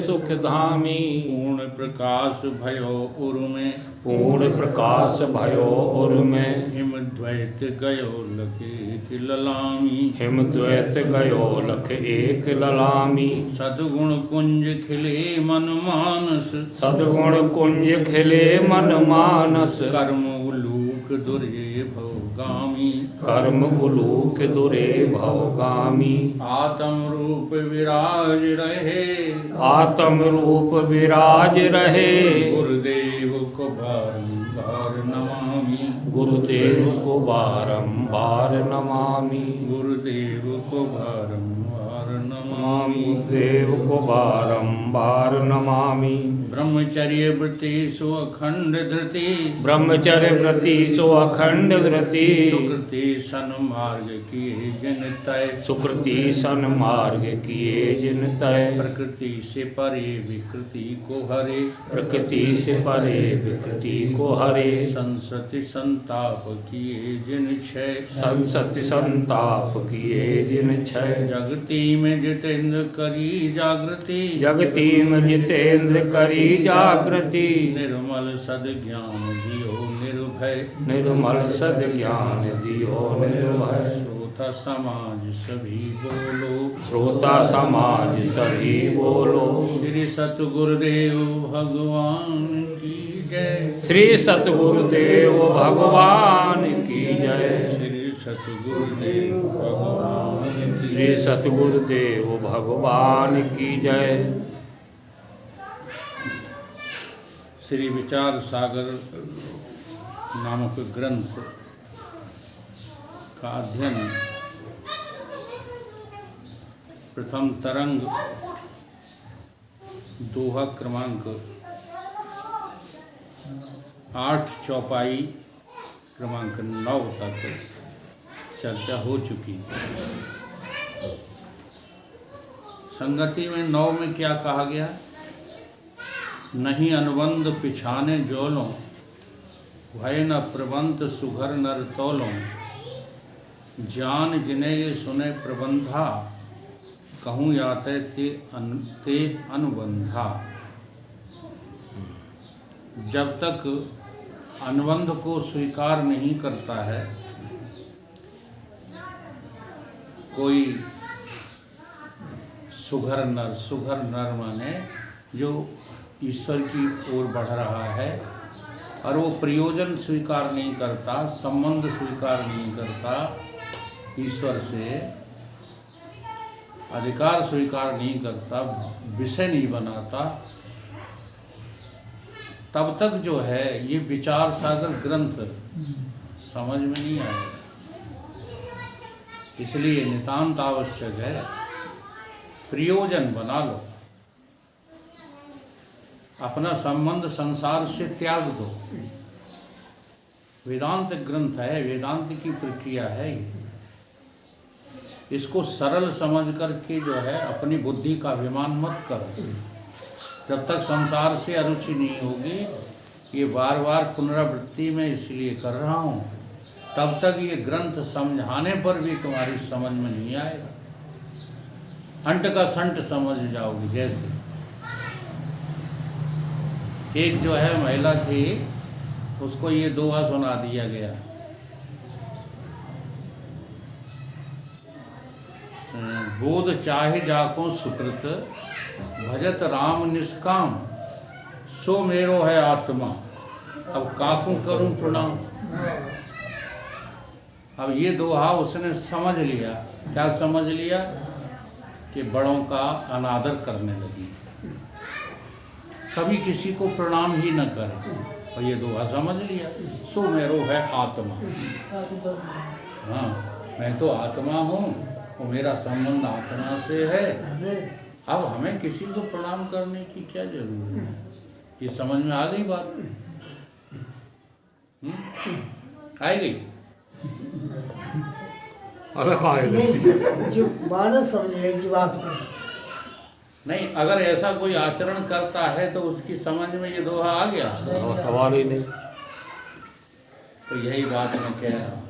सुख धामी। पूर्ण प्रकाश भयो उर में, पूर्ण प्रकाश भयो उर में। हिम द्वैत गयो लखे कि ललामी, हिम द्वैत गयो लख एक ललामी। सद्गुण कुंज खिले मन मानस, सद्गुण कुंज खिले मन मानस। कर्म उलूक दुर्ये भवगामी, कर्म उलूक दुरे भवगामी। आत्म रूप विराज रहे, आत्म रूप विराज रहे। गुरुदेव को बारंबार नमामि, गुरुदेव को बारंबार नमामि। गुरुदेव को बारंबार नमामि। गुरुदेव को बारंबार नमामि। ब्रह्मचर्य व्रति सो अखंड धृति, ब्रह्मचर्य व्रति सो अखंड धृति। सुकृति सन्मार्ग किए जिन तय, सुकृति सन्मार्ग किए जिन तय। प्रकृति से परे विकृति को हरे, प्रकृति से परे विकृति को हरे। संसति संताप किए जिन क्षय, संसति संताप किए जिन क्षय। जगती में जितेंद्र करी जागृति, जगती में जितेंद्र करी जागृति। निर्मल सद ज्ञान दियो निर्भय, निर्मल सद ज्ञान दियो निर्भय। श्रोता समाज सभी बोलो, श्रोता समाज सभी बोलो। श्री सतगुरुदेव भगवान की जय, श्री सतगुरुदेव भगवान की जय। श्री सतगुरुदेव भगवान की श्री सतगुरुदेव भगवान की जय। श्री विचार सागर नामक ग्रंथ का अध्ययन प्रथम तरंग दोहा क्रमांक 8 चौपाई क्रमांक 9 तक चर्चा हो चुकी। संगति में 9 में क्या कहा गया? नहीं अनुबंध पिछाने जोलों, भय न प्रबंध सुघर नर तोलों। जान जिने ये सुने प्रबंधा, कहूँ याते ते अनुबंधा। जब तक अनुबंध को स्वीकार नहीं करता है कोई सुघर नर माने जो ईश्वर की ओर बढ़ रहा है और वो प्रयोजन स्वीकार नहीं करता, संबंध स्वीकार नहीं करता, ईश्वर से अधिकार स्वीकार नहीं करता, विषय नहीं बनाता, तब तक जो है ये विचार सागर ग्रंथ समझ में नहीं आएगा। इसलिए नितांत आवश्यक है प्रयोजन बना लो, अपना संबंध संसार से त्याग दो। वेदांत ग्रंथ है, वेदांत की प्रक्रिया है ये। इसको सरल समझ करके जो है अपनी बुद्धि का अभिमान मत करो। जब तक संसार से अरुचि नहीं होगी, ये बार बार पुनरावृत्ति में इसलिए कर रहा हूँ, तब तक ये ग्रंथ समझाने पर भी तुम्हारी समझ में नहीं आएगा। अंट का संट समझ जाओगे। जैसे एक जो है महिला थी, उसको ये दोहा सुना दिया गया। बोध चाहे जाको सुकृत, भजत राम निष्काम, सो मेरो है आत्मा, अब काकू करूं प्रणाम। अब ये दोहा उसने समझ लिया। क्या समझ लिया? कि बड़ों का अनादर करने लगी, कभी किसी को प्रणाम ही न करे। और ये दोहा समझ लिया, सो मेरो है आत्मा। हाँ, मैं तो आत्मा हूँ और मेरा संबंध आत्मा से है। अब हमें किसी को प्रणाम करने की क्या जरूरत है? ये समझ में आ गई बात? आ गई? जो बानर समझ लेगी बात को। नहीं, अगर ऐसा कोई आचरण करता है तो उसकी समझ में ये दोहा आ गया, सवाल ही नहीं। तो यही बात मैं कह रहा हूँ।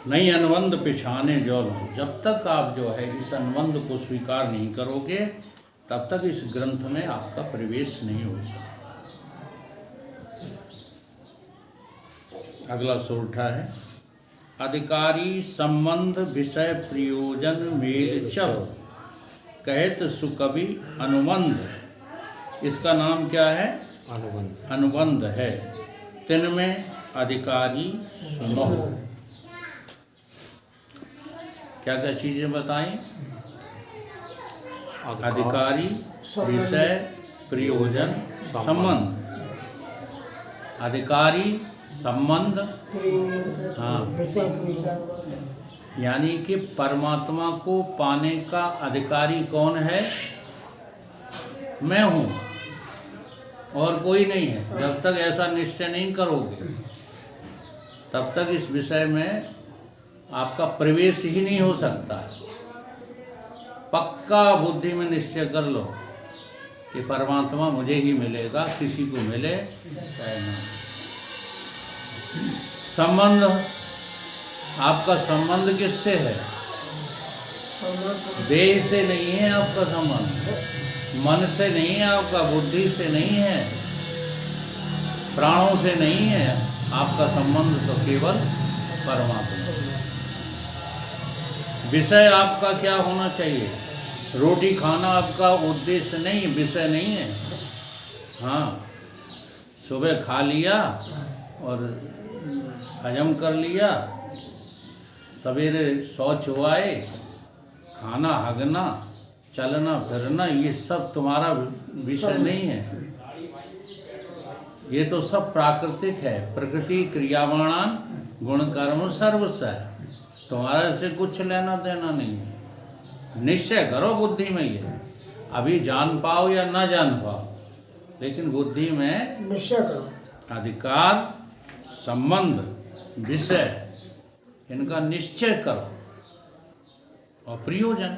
नहीं अनुबंध पिछाने जो लो, जब तक आप जो है इस अनुबंध को स्वीकार नहीं करोगे तब तक इस ग्रंथ में आपका प्रवेश नहीं हो सकता। अगला सोरठा है, अधिकारी संबंध विषय प्रयोजन मेल चब कहत सुकवि अनुबंध। इसका नाम क्या है? अनुबंध। अनुबंध है। तिनमें अधिकारी सुनो। क्या क्या चीजें बताएं? अधिकारी, विषय, प्रयोजन, संबंध। अधिकारी, संबंध, हाँ, विषय प्रयोजन। यानी कि परमात्मा को पाने का अधिकारी कौन है? मैं हूँ और कोई नहीं है। जब तक ऐसा निश्चय नहीं करोगे तब तक इस विषय में आपका प्रवेश ही नहीं हो सकता। पक्का बुद्धि में निश्चय कर लो कि परमात्मा मुझे ही मिलेगा, किसी को मिले चाहे ना। संबंध, आपका संबंध किससे है? देह से नहीं है आपका संबंध, मन से नहीं है आपका, बुद्धि से नहीं है, प्राणों से नहीं है। आपका संबंध तो केवल परमात्मा। विषय आपका क्या होना चाहिए? रोटी खाना आपका उद्देश्य नहीं, विषय नहीं है। हाँ, सुबह खा लिया और हजम कर लिया, सवेरे शौच हुआए, खाना हगना, चलना फिरना, ये सब तुम्हारा विषय नहीं है। ये तो सब प्राकृतिक है। प्रकृति क्रियावाणान गुण कर्म सर्वस्व है। तुम्हारा इससे कुछ लेना देना नहीं है। निश्चय करो बुद्धि में, ये अभी जान पाओ या ना जान पाओ, लेकिन बुद्धि में निश्चय करो। अधिकार, संबंध, विषय, इनका निश्चय करो। और प्रयोजन,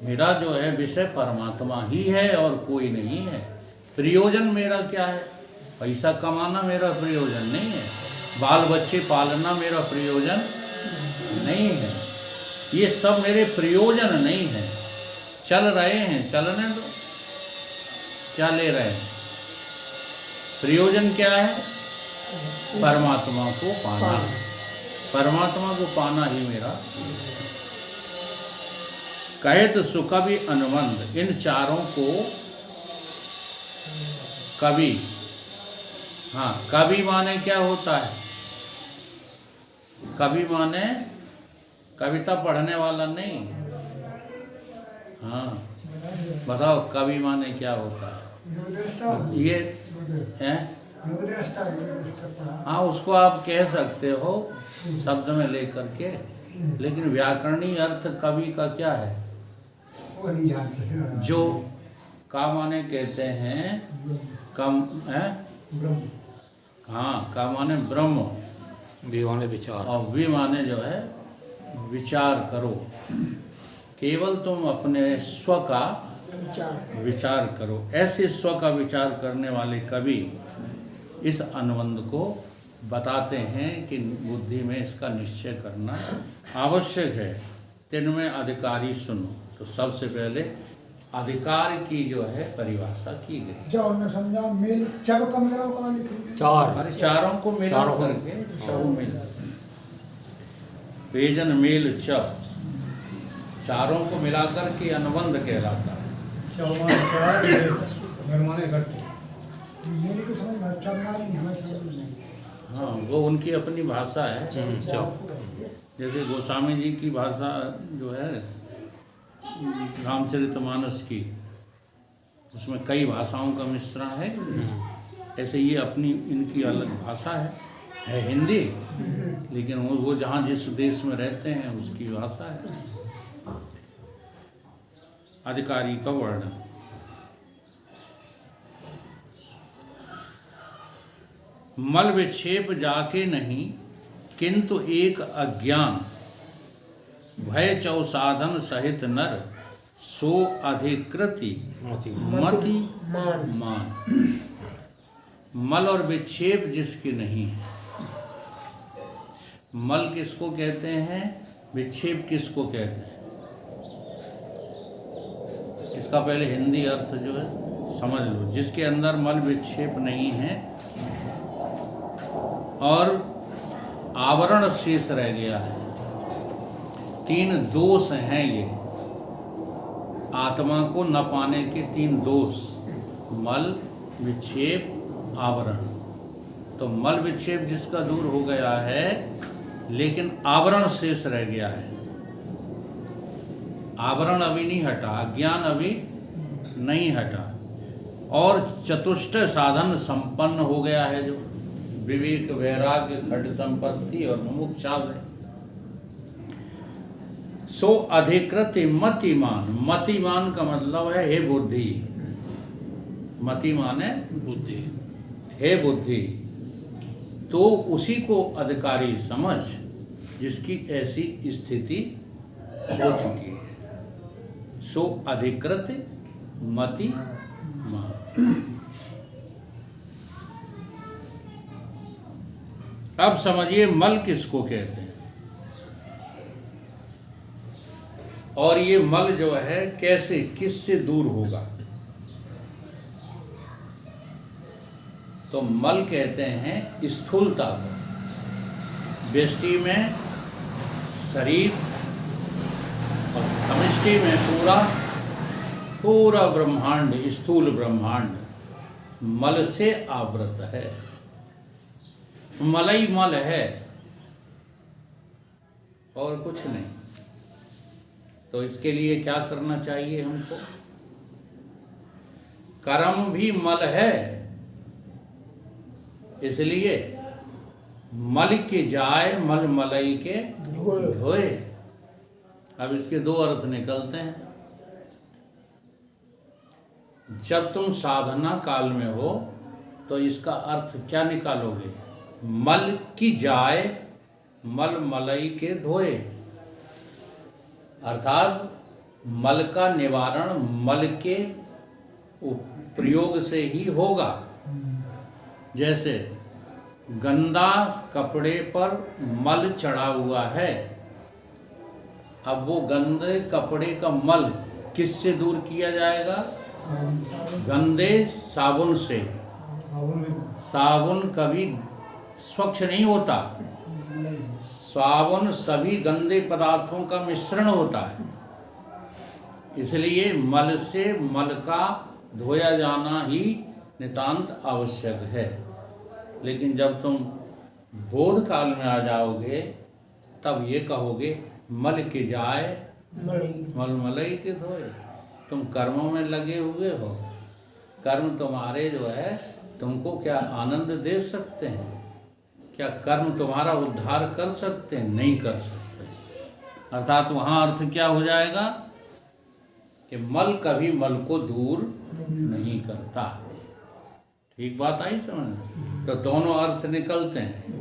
मेरा जो है विषय परमात्मा ही है और कोई नहीं है। प्रयोजन मेरा क्या है? पैसा कमाना मेरा प्रयोजन नहीं है, बाल बच्चे पालना मेरा प्रयोजन नहीं है। ये सब मेरे प्रयोजन नहीं है। चल रहे हैं, चलने दो, क्या ले रहे हैं? प्रयोजन क्या है? परमात्मा को पाना। परमात्मा को पाना ही मेरा। कहत सुकवि अनुबंध, इन चारों को कवि, हाँ, कवि माने क्या होता है? कवि माने कविता पढ़ने वाला नहीं। हाँ, बताओ कवि माने क्या होता है? ये है, हाँ, उसको आप कह सकते हो शब्द में लेकर के, लेकिन व्याकरणीय अर्थ कवि का क्या है? जो का माने कहते हैं कम है, हाँ, का माने ब्रह्म, वी माने विचार, और वी माने जो है विचार करो। केवल तुम अपने स्व का विचार करो। ऐसे स्व का विचार करने वाले कवि इस अनुबंध को बताते हैं कि बुद्धि में इसका निश्चय करना आवश्यक है। तिनमें अधिकारी सुनो। तो सबसे पहले अधिकार की जो है परिभाषा की गई। चार, अरे चारों को मिला करके सब मिल, पेजन मेल च, चारों को मिलाकर के अनुबंध कहलाता है। हाँ, वो उनकी अपनी भाषा है। जैसे गोस्वामी जी की भाषा जो है रामचरितमानस की, उसमें कई भाषाओं का मिश्रण है। ऐसे ये अपनी इनकी अलग भाषा है हिंदी, लेकिन वो जहाँ जिस देश में रहते हैं उसकी भाषा है। अधिकारी का वर्णन। मल विक्षेप जाके नहीं, किंतु एक अज्ञान, भय चौ साधन सहित नर, सो अधिकृति मति मान। मल और विक्षेप जिसकी नहीं है, मल किसको कहते हैं, विक्षेप किसको कहते हैं, इसका पहले हिंदी अर्थ जो है समझ लो। जिसके अंदर मल विक्षेप नहीं है और आवरण शेष रह गया है, 3 दोष हैं ये आत्मा को न पाने के 3 दोष, मल विक्षेप आवरण। तो मल विक्षेप जिसका दूर हो गया है लेकिन आवरण शेष रह गया है, आवरण अभी नहीं हटा, अज्ञान अभी नहीं हटा, और चतुष्ट साधन संपन्न हो गया है जो विवेक वैराग्य खड्ड संपत्ति और मुमुक्षा से। सो अधिकृत मतिमान, मतिमान का मतलब है हे बुद्धि, मतिमान है बुद्धि, हे बुद्धि, तो उसी को अधिकारी समझ जिसकी ऐसी स्थिति हो चुकी है। सो अधिकृत मतिमान। अब समझिए मल किसको कहते हैं और ये मल जो है कैसे किससे दूर होगा। तो मल कहते हैं स्थूलता को, व्यष्टि में शरीर और समष्टि में पूरा ब्रह्मांड, स्थूल ब्रह्मांड मल से आवृत है। मल ही मल है और कुछ नहीं। तो इसके लिए क्या करना चाहिए हमको, कर्म भी मल है, इसलिए मल के जाए मल मलई के धोए। अब इसके 2 अर्थ निकलते हैं। जब तुम साधना काल में हो तो इसका अर्थ क्या निकालोगे, मल की जाए मल मलई के धोए, अर्थात मल का निवारण मल के प्रयोग से ही होगा। जैसे गंदा कपड़े पर मल चढ़ा हुआ है, अब वो गंदे कपड़े का मल किससे दूर किया जाएगा, गंदे साबुन से। साबुन कभी स्वच्छ नहीं होता, साबुन सभी गंदे पदार्थों का मिश्रण होता है, इसलिए मल से मल का धोया जाना ही नितांत आवश्यक है। लेकिन जब तुम बोध काल में आ जाओगे तब ये कहोगे मल के जाए मल मलई के धोए। तुम कर्मों में लगे हुए हो, कर्म तुम्हारे जो है तुमको क्या आनंद दे सकते हैं, क्या कर्म तुम्हारा उद्धार कर सकते हैं, नहीं कर सकते। अर्थात वहाँ अर्थ क्या हो जाएगा कि मल कभी मल को दूर नहीं करता। ठीक बात आई समझ। तो दोनों अर्थ निकलते हैं।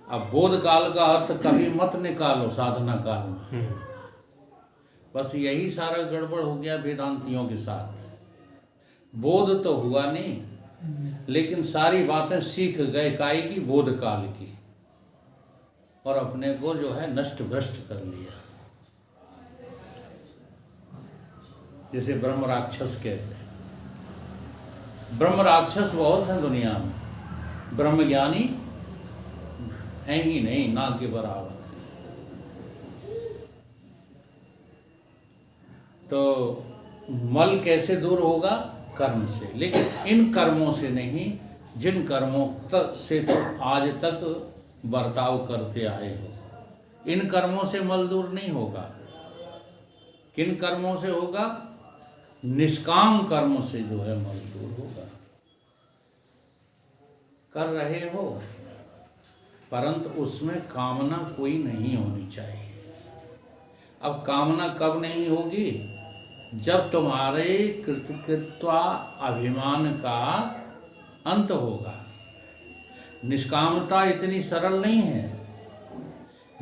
अब बोध काल का अर्थ कभी मत निकालो साधना काल में, बस यही सारा गड़बड़ हो गया वेदांतियों के साथ। बोध तो हुआ नहीं, लेकिन सारी बातें सीख गए काई की, बोध काल की, और अपने को जो है नष्ट भ्रष्ट कर लिया। जिसे ब्रह्म राक्षस कहते हैं। ब्रह्म राक्षस बहुत हैं दुनिया में, ब्रह्म ज्ञानी है ही नहीं, ना के बराबर। तो मल कैसे दूर होगा, कर्म से। लेकिन इन कर्मों से नहीं जिन कर्मों से तुम आज तक बर्ताव करते आए हो, इन कर्मों से मल दूर नहीं होगा। किन कर्मों से होगा, निष्काम कर्म से जो है मल दूर होगा। कर रहे हो परंतु उसमें कामना कोई नहीं होनी चाहिए। अब कामना कब नहीं होगी, जब तुम्हारे कृतकृत्वा अभिमान का अंत होगा। निष्कामता इतनी सरल नहीं है,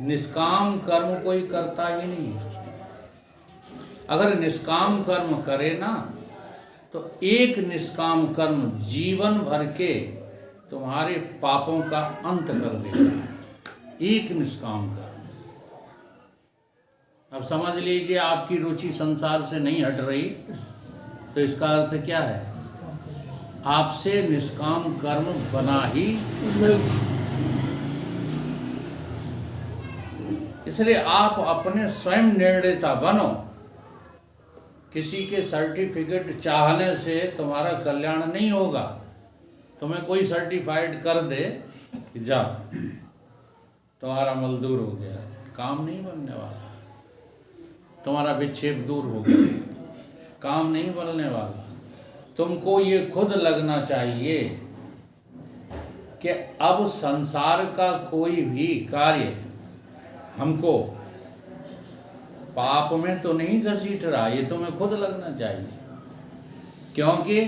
निष्काम कर्म कोई करता ही नहीं है। अगर निष्काम कर्म करे ना तो एक निष्काम कर्म जीवन भर के तुम्हारे पापों का अंत कर देगा। एक निष्काम कर्म। अब समझ लीजिए आपकी रुचि संसार से नहीं हट रही, तो इसका अर्थ क्या है? आपसे निष्काम कर्म बना ही। इसलिए आप अपने स्वयं निर्णयता बनो। किसी के सर्टिफिकेट चाहने से तुम्हारा कल्याण नहीं होगा। तुम्हें कोई सर्टिफाइड कर दे कि जा तुम्हारा मल दूर हो गया, काम नहीं बनने वाला। तुम्हारा विक्षेप दूर हो गया, काम नहीं बनने वाला। तुमको ये खुद लगना चाहिए कि अब संसार का कोई भी कार्य हमको पाप में तो नहीं घसीट रहा, ये तुम्हें खुद लगना चाहिए। क्योंकि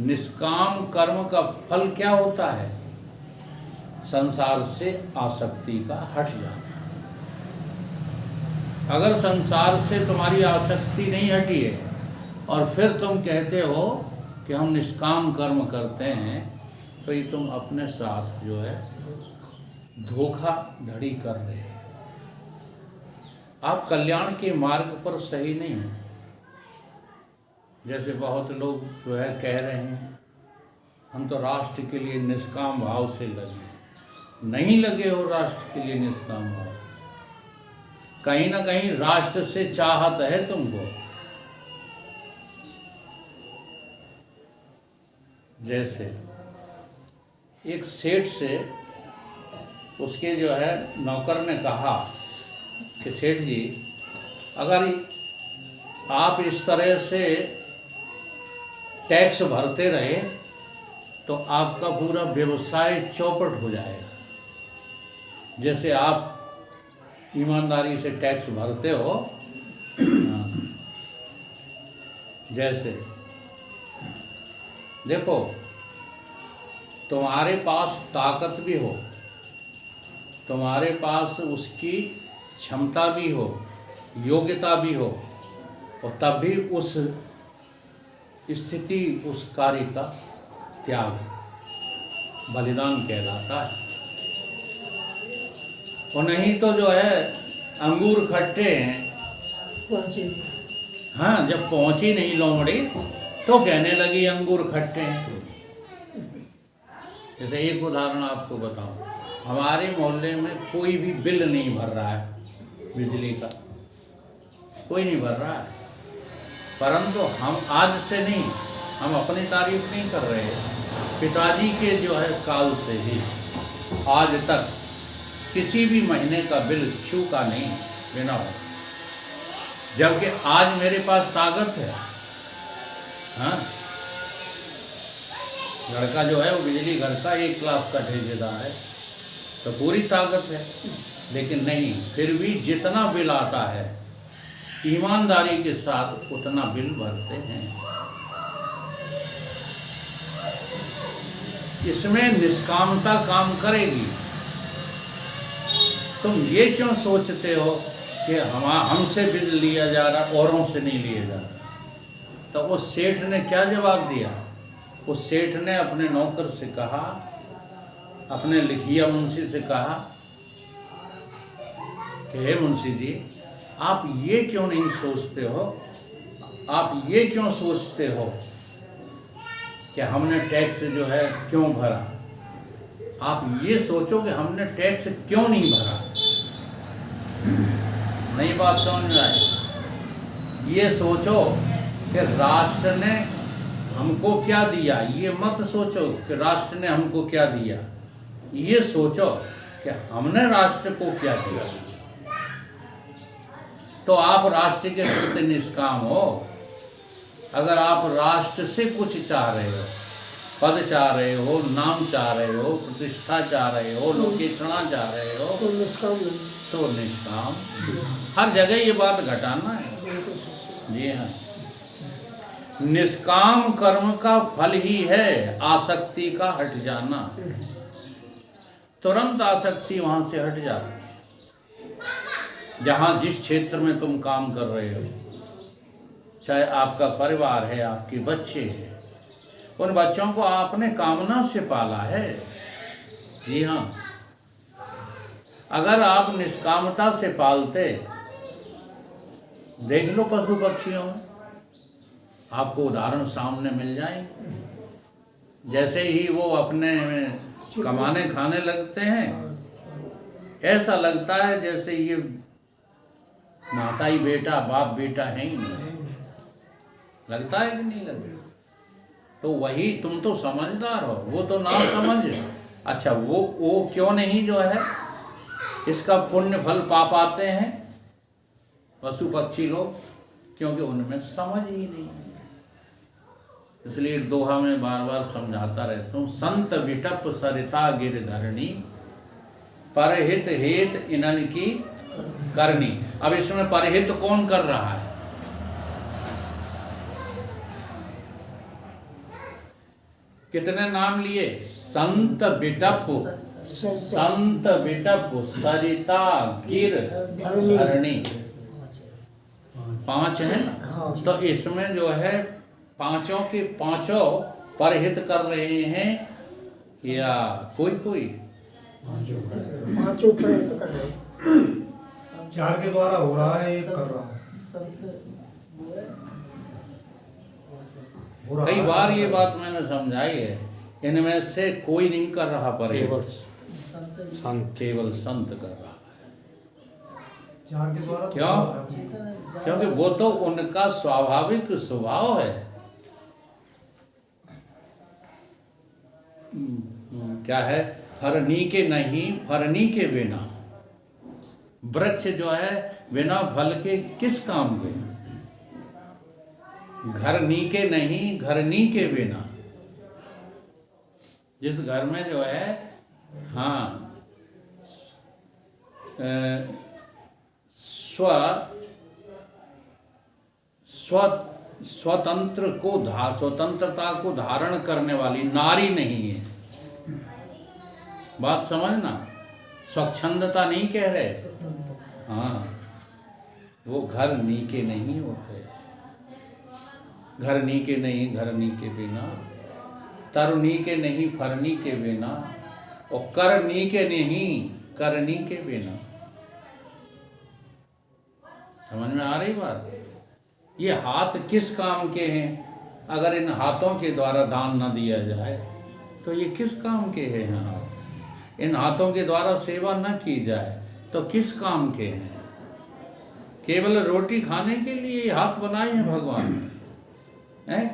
निष्काम कर्म का फल क्या होता है? संसार से आसक्ति का हट जाना। अगर संसार से तुम्हारी आसक्ति नहीं हटी है और फिर तुम कहते हो कि हम निष्काम कर्म करते हैं, तो ये तुम अपने साथ जो है धोखाधड़ी कर रहे हो। आप कल्याण के मार्ग पर सही नहीं हैं। जैसे बहुत लोग जो है कह रहे हैं हम तो राष्ट्र के लिए निष्काम भाव से लगे। नहीं लगे हो राष्ट्र के लिए निष्काम भाव। कहीं ना कहीं राष्ट्र से चाहत है तुमको। जैसे एक सेठ से उसके जो है नौकर ने कहा कि सेठ जी, अगर आप इस तरह से टैक्स भरते रहे तो आपका पूरा व्यवसाय चौपट हो जाएगा। जैसे आप ईमानदारी से टैक्स भरते हो, जैसे देखो तुम्हारे पास ताकत भी हो, तुम्हारे पास उसकी क्षमता भी हो, योग्यता भी हो, और तब भी उस स्थिति उस कार्य का त्याग बलिदान कहलाता है। और नहीं तो जो है अंगूर खट्टे हैं, हाँ, जब पहुंची नहीं लोमड़ी तो कहने लगी अंगूर खट्टे हैं। जैसे एक उदाहरण आपको बताऊं, हमारे मोहल्ले में कोई भी बिल नहीं भर रहा है बिजली का, कोई नहीं भर रहा है। परंतु हम आज से नहीं, हम अपनी तारीफ नहीं कर रहे, पिताजी के जो है काल से ही आज तक किसी भी महीने का बिल चूका नहीं बिना हो। जबकि आज मेरे पास ताकत है। हाँ, लड़का जो है वो बिजली घर का 1 क्लास का ठेकेदार है, तो पूरी ताकत है। लेकिन नहीं, फिर भी जितना बिल आता है ईमानदारी के साथ उतना बिल भरते हैं। इसमें निष्कामता काम करेगी। तुम ये क्यों सोचते हो कि हमसे बिल लिया जा रहा, औरों से नहीं लिया जा रहा? तो उस सेठ ने क्या जवाब दिया? उस सेठ ने अपने नौकर से कहा, अपने लिखिया मुंशी से कहा कि हे मुंशी जी, आप ये क्यों नहीं सोचते हो, आप ये क्यों सोचते हो कि हमने टैक्स जो है क्यों भरा? आप ये सोचो कि हमने टैक्स क्यों नहीं भरा। नई बात समझ में आई? ये सोचो कि राष्ट्र ने हमको क्या दिया। ये मत सोचो कि राष्ट्र ने हमको क्या दिया, ये सोचो कि हमने राष्ट्र को क्या दिया। तो आप राष्ट्र के प्रति निष्काम हो। अगर आप राष्ट्र से कुछ चाह रहे हो, पद चाह रहे हो, नाम चाह रहे हो, प्रतिष्ठा चाह रहे हो, लोकेशना चाह रहे हो, तो निष्काम। हर जगह ये बात घटाना है। जी हाँ, निष्काम कर्म का फल ही है आसक्ति का हट जाना। तुरंत आसक्ति वहां से हट जाती है। जहां जिस क्षेत्र में तुम काम कर रहे हो, चाहे आपका परिवार है, आपके बच्चे हैं, उन बच्चों को आपने कामना से पाला है। जी हाँ, अगर आप निष्कामता से पालते, देख लो पशु पक्षियों में, आपको उदाहरण सामने मिल जाएंगे। जैसे ही वो अपने कमाने खाने लगते हैं, ऐसा लगता है जैसे ये माता ही बेटा बाप बेटा है ही नहीं। लगता है कि नहीं लगता? तो वही, तुम तो समझदार हो, वो तो ना समझ। अच्छा, वो क्यों नहीं जो है इसका पुण्य फल पा पाते हैं पशु पक्षी लोग? क्योंकि उनमें समझ ही नहीं। इसलिए दोहा में बार बार समझाता रहता हूँ, संत विटप सरिता गिरधरणी, परहित हित इनन की करनी। अब इसमें परहित कौन कर रहा है? कितने नाम लिए? संत विटप, संत विटप सरिता गिरधरणी, 5 है ना? तो इसमें जो है पांचों के पांचों परहित कर रहे हैं या कोई? पांचों परहित कर रहे हैं। 4 के द्वारा हो रहा है, 1 कर रहा है। कई बार ये बात मैंने समझाई है, इनमें से कोई नहीं कर रहा परहित, केवल संत कर रहा है। 4 के द्वारा क्यों? क्योंकि वो तो उनका स्वाभाविक स्वभाव है। क्या है? फरनी के नहीं, फरनी के बिना। वृक्ष जो है बिना फल के किस काम के? घरनी के नहीं, घरनी के बिना। जिस घर में जो है, हाँ, स्वतंत्रता को धारण करने वाली नारी नहीं है। बात समझना, स्वच्छंदता नहीं कह रहे। हाँ, वो घर नीके नहीं होते। घर नीके नहीं, घरनी के बिना, तरुणी के नहीं, फरनी के बिना, और करनी के नहीं, करनी के बिना। समझ में आ रही बात? ये हाथ किस काम के हैं? अगर इन हाथों के द्वारा दान न दिया जाए तो ये किस काम के हैं हाथ? इन हाथों के द्वारा सेवा न की जाए तो किस काम के हैं? केवल रोटी खाने के लिए हाथ बनाए हैं भगवान ने?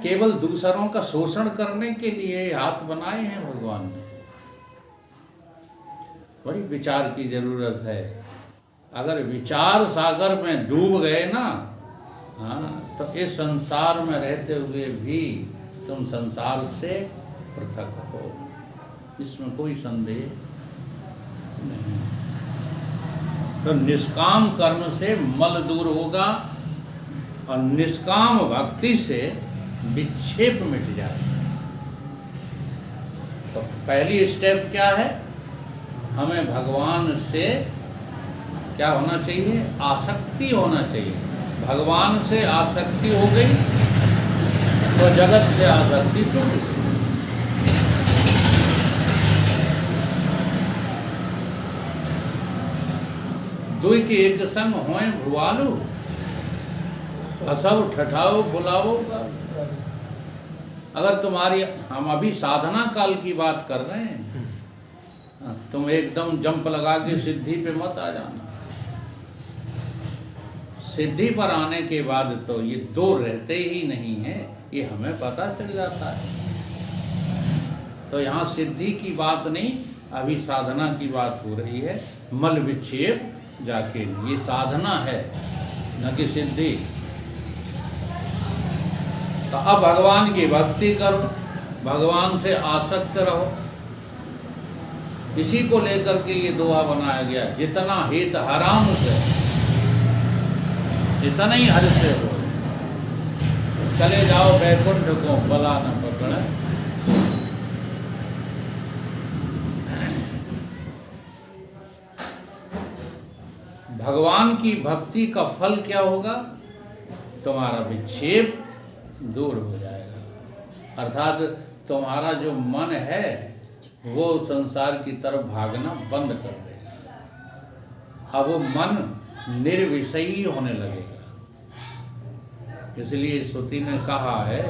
केवल दूसरों का शोषण करने के लिए हाथ बनाए हैं भगवान ने? बड़ी विचार की जरूरत है। अगर विचार सागर में डूब गए ना, हाँ, तो इस संसार में रहते हुए भी तुम संसार से पृथक हो, इसमें कोई संदेह नहीं। तो निष्काम कर्म से मल दूर होगा और निष्काम भक्ति से विक्षेप मिट जाएगा। तो पहली स्टेप क्या है? हमें भगवान से क्या होना चाहिए? आसक्ति होना चाहिए। भगवान से आसक्ति हो गई तो जगत से आसक्ति छूट गई। दुई के एक संग होए भुआलू, हसव ठठाओ बुलाओ। अगर तुम्हारी, हम अभी साधना काल की बात कर रहे हैं, तुम एकदम जंप लगा के सिद्धि पे मत आ जाना। सिद्धि पर आने के बाद तो ये दो रहते ही नहीं है, ये हमें पता चल जाता है। तो यहाँ सिद्धि की बात नहीं, अभी साधना की बात हो रही है। मल विक्षेप जाके, ये साधना है न कि सिद्धि। तो अब भगवान की भक्ति करो, भगवान से आसक्त रहो। इसी को लेकर के ये दुआ बनाया गया, जितना हित हराम से जितना ही हर से हो, चले जाओ वैकुंठ को बला न पकड़े। भगवान की भक्ति का फल क्या होगा? तुम्हारा विक्षेप दूर हो जाएगा, अर्थात तुम्हारा जो मन है वो संसार की तरफ भागना बंद कर देगा। अब वो मन निर्विषयी होने लगेगा। इसलिए श्रुति ने कहा है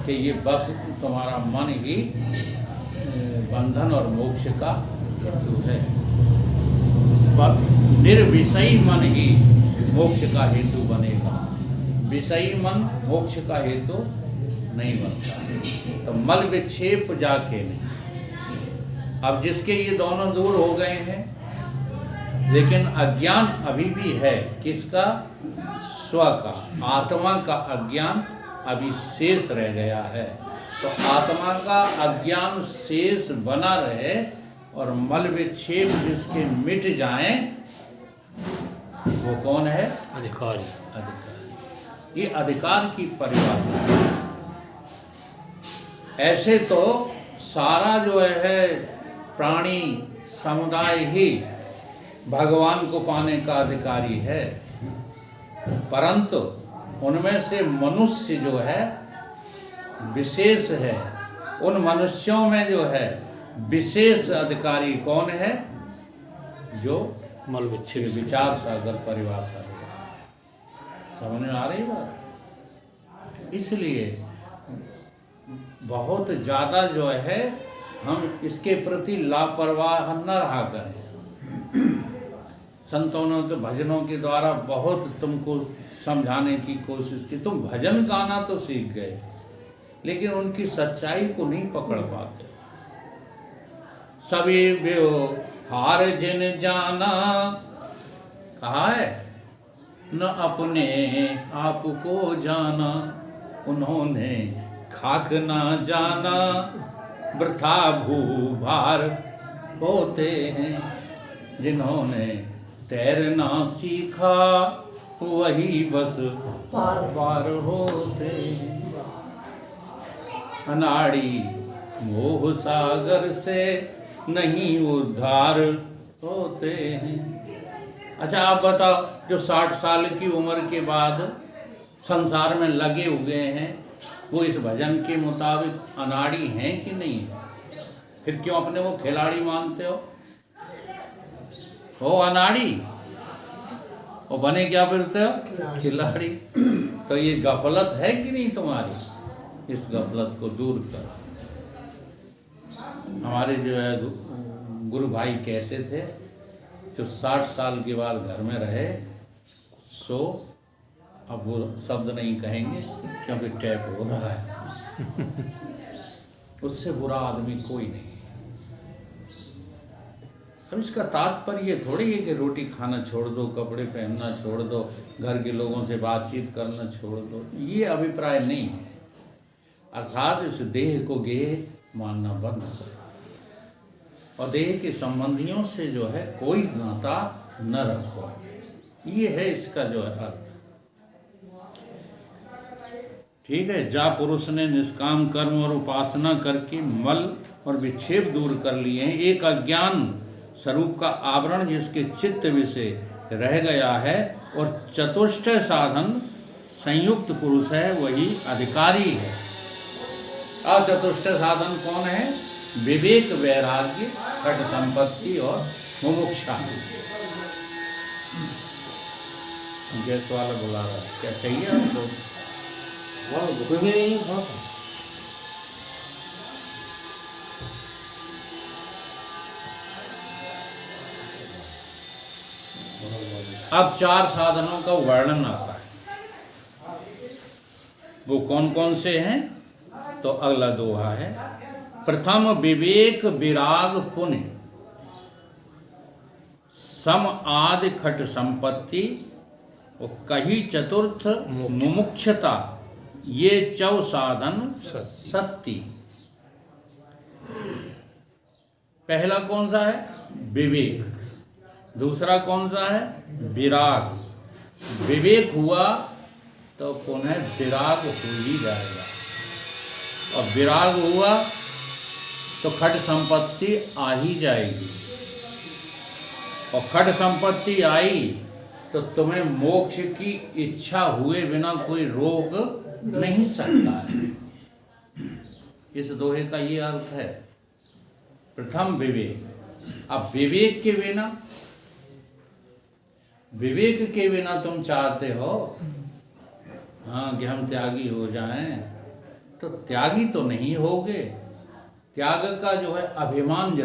कि ये बस तुम्हारा मन ही बंधन और मोक्ष का हेतु है। निर्विषयी मन ही मोक्ष का हेतु बनेगा, विषयी मन मोक्ष का हेतु नहीं बनता। तो मल विक्षेप जाके नहीं। अब जिसके ये दोनों दूर हो गए हैं, लेकिन अज्ञान अभी भी है, किसका? स्व का, आत्मा का अज्ञान अभी शेष रह गया है। तो आत्मा का अज्ञान शेष बना रहे और मल विक्षेप जिसके मिट जाएं, वो कौन है? अधिकारी। अधिकार। ये अधिकार की परिभाषा है। ऐसे तो सारा जो है प्राणी समुदाय ही भगवान को पाने का अधिकारी है, परंतु उनमें से मनुष्य जो है विशेष है। उन मनुष्यों में जो है विशेष अधिकारी कौन है? जो मल विक्षेप विचार सागर परिभाषा है। समझ में आ रही बात? इसलिए बहुत ज़्यादा जो है हम इसके प्रति लापरवाह न रहा करें। संतों ने तो भजनों के द्वारा बहुत तुमको समझाने की कोशिश की। तुम भजन गाना तो सीख गए, लेकिन उनकी सच्चाई को नहीं पकड़ पाते। सभी व्यवहार जिन जाना, कहा है न अपने आप को जाना, उन्होंने खाक ना जाना, वृथा भूभार होते हैं। जिन्होंने तैरना सीखा वही बस पार होते हैं। अनाड़ी मोह सागर से नहीं उद्धार होते हैं। अच्छा आप बताओ, जो 60 साल की उम्र के बाद संसार में लगे हुए हैं, वो इस भजन के मुताबिक अनाड़ी हैं कि नहीं है? फिर क्यों अपने वो खिलाड़ी मानते हो? वो अनाड़ी, वो बने क्या फिरते हो? खिलाड़ी। तो ये गफलत है कि नहीं तुम्हारी? इस गफलत को दूर करो। हमारे जो है गुरु भाई कहते थे, जो 60 साल के बाद घर में रहे सो, अब वो शब्द नहीं कहेंगे क्योंकि टैप हो रहा है, उससे बुरा आदमी कोई नहीं। अब इसका तात्पर्य ये थोड़ी है कि रोटी खाना छोड़ दो, कपड़े पहनना छोड़ दो, घर के लोगों से बातचीत करना छोड़ दो, ये अभिप्राय नहीं है। अर्थात इस देह को गेह मानना बंद करो और देह के संबंधियों से जो है कोई नाता न रखो। ये है इसका जो है अर्थ। ठीक है। जा पुरुष ने निष्काम कर्म और उपासना करके मल और विक्षेप दूर कर लिए हैं। एक अज्ञान स्वरूप का आवरण जिसके चित्त विषय रह गया है और चतुष्ट साधन संयुक्त पुरुष है, वही अधिकारी है। अचतुष्ट साधन कौन है? विवेक, वैराग्य, खट संपत्ति और मुमुक्षा। गैस वाला बुला रहा है, क्या चाहिए आपको? अब 4 साधनों का वर्णन आता है। वो कौन कौन से हैं? तो अगला दोहा है। प्रथम विवेक विराग पुण्य, सम आदि खट संपत्ति, और कही चतुर्थ मुमुक्षता, ये 4 साधन सत्ती। पहला कौन सा है? विवेक। दूसरा कौन सा है? विराग। विवेक हुआ तो पुनः विराग हो ही जाएगा, और विराग हुआ तो खट संपत्ति आ ही जाएगी, और खट संपत्ति आई तो तुम्हें मोक्ष की इच्छा हुए बिना कोई रोक नहीं सकता है। इस दोहे का ये अर्थ है। प्रथम विवेक। अब विवेक के बिना विवेक के बिना तुम चाहते हो हाँ कि हम त्यागी हो जाएं, तो त्यागी तो नहीं होगे। त्याग का जो है अभिमान